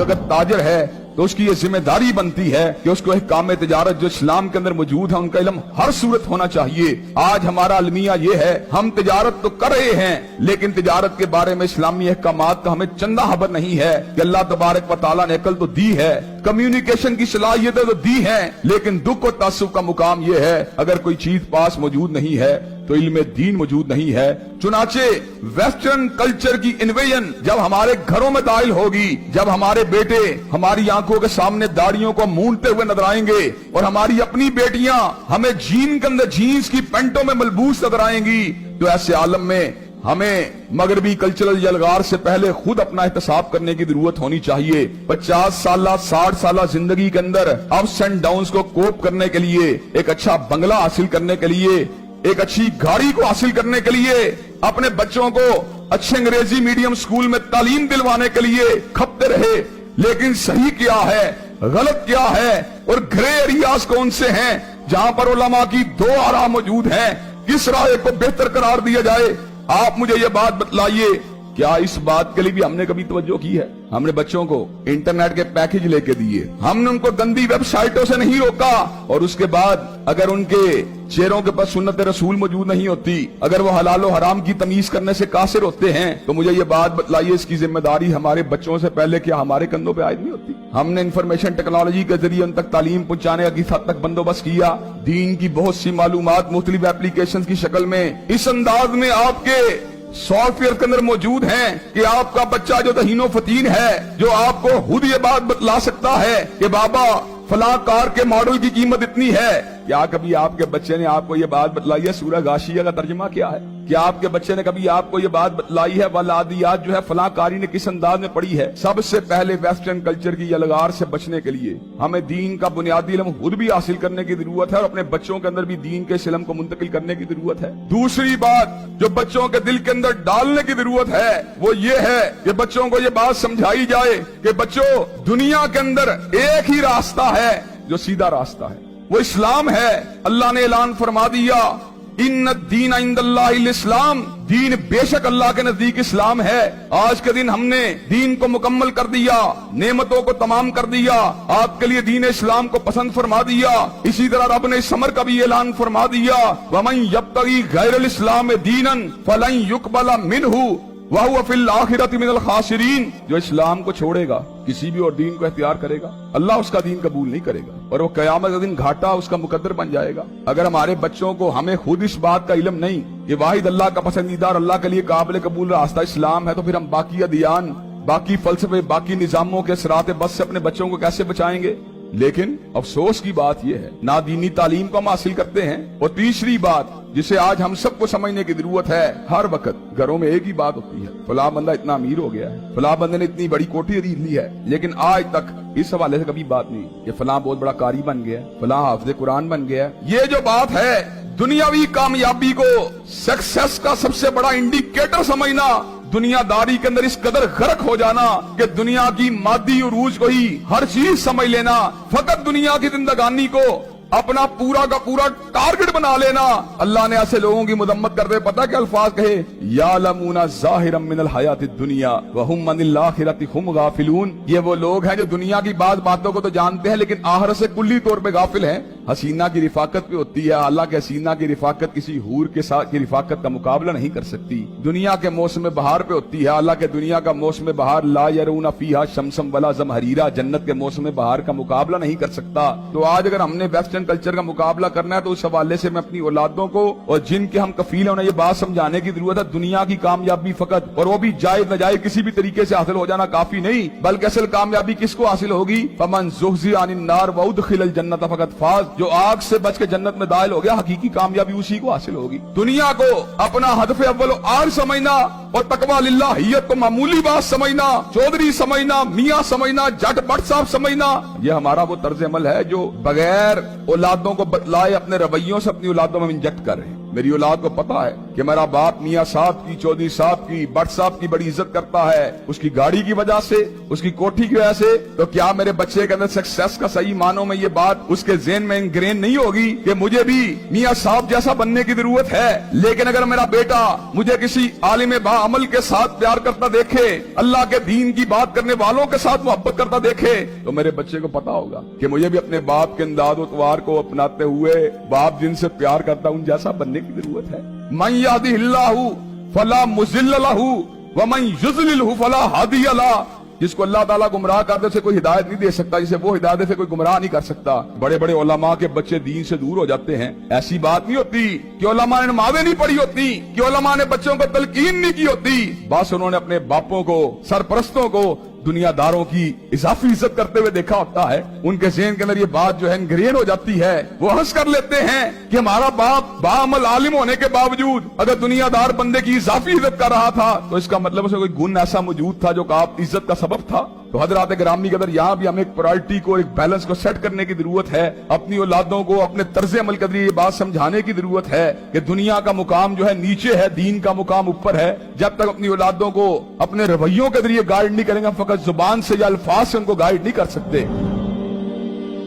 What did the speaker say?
अगर ताजर है तो उसकी ये जिम्मेदारी बनती है कि उसको एक काम तिजारत जो इस्लाम के अंदर मौजूद है उनका इल्म हर सूरत होना चाहिए। आज हमारा अलमिया ये है, हम तिजारत तो कर रहे हैं लेकिन तिजारत के बारे में इस्लामी अहकामात का हमें चंदा खबर नहीं है कि अल्लाह तबारक व तआला ने अकल तो दी है, कम्युनिकेशन की सलाहियतें तो दी है, लेकिन दुख और तासुब का मुकाम ये है अगर कोई चीज पास मौजूद नहीं है तो इल्म दीन मौजूद नहीं है। चुनाचे वेस्टर्न कल्चर की इन्वेजन जब हमारे घरों में दाखिल होगी, जब हमारे बेटे हमारी आंखों के सामने दाढ़ियों को मूंढते हुए नजर आएंगे और हमारी अपनी बेटियां हमें जीन के अंदर जीन्स की पैंटों में मलबूस नजर आएंगी, तो ऐसे आलम में हमें मगरबी कल्चरल यलगार से पहले खुद अपना एहतसाब करने की जरूरत होनी चाहिए। 50 साल 60 साल जिंदगी के अंदर अप्स एंड डाउन्स को कोप करने के लिए, एक अच्छा बंगला हासिल करने के लिए, एक अच्छी गाड़ी को हासिल करने के लिए, अपने बच्चों को अच्छे अंग्रेजी मीडियम स्कूल में तालीम दिलवाने के लिए खपते रहे, लेकिन सही क्या है, गलत क्या है और ग्रे एरियाज कौन से हैं जहां पर उलमा की दो आरा मौजूद हैं, किस राय को बेहतर करार दिया जाए। आप मुझे ये बात बतलाइए, क्या इस बात के लिए भी हमने कभी तवज्जो की है? हमने बच्चों को इंटरनेट के पैकेज लेके दिए, हमने उनको गंदी वेबसाइटों से नहीं रोका, और उसके बाद अगर उनके चेहरों के पास सुन्नत रसूल मौजूद नहीं होती, अगर वो हलाल और हराम की तमीज करने से कासिर होते हैं, तो मुझे ये बात बतलाइए इसकी जिम्मेदारी हमारे बच्चों से पहले क्या हमारे कंधों पे आयद नहीं होती? हमने इंफॉर्मेशन टेक्नोलॉजी के जरिए उन तक तालीम पहुंचाने का किस हद तक बंदोबस्त किया, दीन की बहुत सी मालूमात मुख्तलिफ एप्लीकेशन की शक्ल में इस अंदाज में आपके सॉफ्टवेयर के अंदर मौजूद हैं कि आपका बच्चा जो दहीनो फतीन है, जो आपको खुद ये बात बतला सकता है कि बाबा फलां कार के मॉडल की कीमत इतनी है। क्या कभी आपके बच्चे ने आपको ये बात बतलाई है सूरह गाशिया का तर्जुमा क्या है? क्या आपके बच्चे ने कभी आपको ये बात बतलाई है वल आदियात जो है फलां कारी ने किस अंदाज में पढ़ी है? सबसे पहले वेस्टर्न कल्चर की यलगार से बचने के लिए हमें दीन का बुनियादी इल्म खुद भी हासिल करने की जरूरत है और अपने बच्चों के अंदर भी दीन के इल्म को मुंतकिल करने की जरूरत है। दूसरी बात जो बच्चों के दिल के अंदर डालने की जरूरत है वो ये है कि बच्चों को ये बात समझाई जाए कि बच्चों, दुनिया के अंदर एक ही रास्ता है जो सीधा रास्ता है, वो इस्लाम है। अल्लाह ने ऐलान फरमा दिया, इन्न दीन इंदल्लाहिल इस्लाम, दीन बेशक अल्लाह के नजदीक इस्लाम है। आज के दिन हमने दीन को मुकम्मल कर दिया, नेमतों को तमाम कर दिया, आपके लिए दीन इस्लाम को पसंद फरमा दिया। इसी तरह रब ने इस अमर का भी ऐलान फरमा दिया, वमन यब्तगी गैरल इस्लाम दीनन फलन युकबला मिनहु वहुव फिल आखिरति मिनल खासिरीन। जो इस्लाम को छोड़ेगा, किसी भी और दीन को इख्तियार करेगा, अल्लाह उसका दीन कबूल नहीं करेगा और वो कयामत के दिन घाटा उसका मुकद्दर बन जाएगा। अगर हमारे बच्चों को, हमें खुद इस बात का इल्म नहीं कि वाहिद अल्लाह का पसंदीदा और अल्लाह के लिए काबिल कबूल रास्ता इस्लाम है, तो फिर हम बाकी अदियान, बाकी फलसफे, बाकी निजामों के सरात बस से अपने बच्चों को कैसे बचाएंगे? लेकिन अफसोस की बात यह है, ना दीनी तालीम को हम हासिल करते हैं। और तीसरी बात जिसे आज हम सबको समझने की जरूरत है, हर वक्त घरों में एक ही बात होती है, फला बंदा इतना अमीर हो गया है, फला बंदे ने इतनी बड़ी कोठी खरीद ली है, लेकिन आज तक इस हवाले से कभी बात नहीं कि फला बहुत बड़ा कारी बन गया, फला हाफिज कुरान बन गया। ये जो बात है, दुनियावी कामयाबी को सक्सेस का सबसे बड़ा इंडिकेटर समझना, दुनियादारी के अंदर इस कदर गर्क हो जाना कि दुनिया की मादी उरूज को ही हर चीज समझ लेना, फकत दुनिया की जिंदगानी को अपना पूरा का पूरा टारगेट बना लेना। अल्लाह ने ऐसे लोगों की मुदम्मत करते पता क्या अल्फाज कहे, यालमूना ज़ाहिरम मिनल हयातिद दुनिया व हुम अनिल आखिरति हुम गाफिलून। ये वो लोग हैं जो दुनिया की बातों को तो जानते हैं लेकिन आखिरत से कुल्ली तौर पे गाफिल हैं। हसीना की रिफाकत पे होती है, अल्लाह के हसीना की रिफाकत किसी हूर के साथ की रिफाकत का मुकाबला नहीं कर सकती। दुनिया के मौसम बहार पे होती है, अल्लाह के दुनिया का मौसम बहार ला यरूना फीहा शमसम वला ज़महरीरा, जन्नत के मौसम बहार का मुकाबला नहीं कर सकता। तो आज अगर हमने वेस्टर्न कल्चर का मुकाबला करना है तो उस हवाले से मैं अपनी औलादों को और जिनके हम कफील हैं उन्हें ये बात समझाने की जरूरत है, दुनिया की कामयाबी फकत, और वो भी जायज नजायज किसी भी तरीके से हासिल हो जाना काफी नहीं, बल्कि असल कामयाबी किसको हासिल होगी? फमन ज़ुहज़िहा अनिन नार व उदखिलल जन्नत फकत फाज, जो आग से बच के जन्नत में दाखिल हो गया, हकीकी कामयाबी उसी को हासिल होगी। दुनिया को अपना हदफ अव्वल आर समझना और तकवा लिल्लाहियत को मामूली बात समझना, चौधरी समझना, मियाँ समझना, जट बट साहब समझना, ये हमारा वो तर्ज अमल है जो बगैर औलादों को बतलाए अपने रवैयों से अपनी औलादों में इंजेक्ट कर रहे हैं। मेरी औलाद को पता है کہ मेरा बाप मियाँ साहब की, चौधरी साहब की, भट्ट साहब की बड़ी इज्जत करता है, उसकी गाड़ी की वजह से, उसकी कोठी की वजह से, तो क्या मेरे बच्चे के अंदर सक्सेस का सही मानों में ये बात उसके ज़हन में इंग्रेन नहीं होगी कि मुझे भी मियाँ साहब जैसा बनने की जरूरत है? लेकिन अगर मेरा बेटा मुझे किसी आलिम बाअमल के साथ प्यार करता देखे, अल्लाह के दीन की बात करने वालों के साथ मोहब्बत करता देखे, तो मेरे बच्चे को पता होगा कि मुझे भी अपने बाप के अंदाज उतवार को अपनाते हुए बाप जिनसे प्यार करता उन जैसा बनने की जरूरत है। मन यहदिहिल्लाहु फला मुज़िल्ल लहू व मन युज़लिलहु फला हादिय लह। जिसको अल्लाह ताला गुमराह कर दे उसे कोई हिदायत नहीं दे सकता, जिसे वो हिदायत से कोई गुमराह नहीं कर सकता। बड़े बड़े उलमा के बच्चे दीन से दूर हो जाते हैं। ऐसी बात नहीं होती कि उलमा ने नमाज़ें नहीं पढ़ी होती, कि उलमा ने बच्चों को तलकीन नहीं की होती, बस उन्होंने अपने बापों को, सरपरस्तों को, दुनियादारों की इजाफी इज्जत करते हुए देखा होता है। उनके ज़हन के अंदर ये बात जो है इंग्रेन हो जाती है। वो हंस कर लेते हैं कि हमारा बाप बाअमल आलिम होने के बावजूद अगर दुनियादार बंदे की इजाफी इज्जत कर रहा था तो इसका मतलब उसमें कोई गुण ऐसा मौजूद था जो आप इज्जत का सबब था। तो हजरात गिरामी के अंदर यहाँ भी हमें एक प्रायोरिटी को, एक बैलेंस को सेट करने की जरूरत है। अपनी औलादों को अपने तर्ज अमल के जरिए ये बात समझाने की जरूरत है कि दुनिया का मुकाम जो है नीचे है, दीन का मुकाम ऊपर है। जब तक अपनी औलादों को अपने रवैयों के जरिए गाइड नहीं करेंगे, हम फकत जुबान से या अल्फाज से उनको गाइड नहीं कर सकते।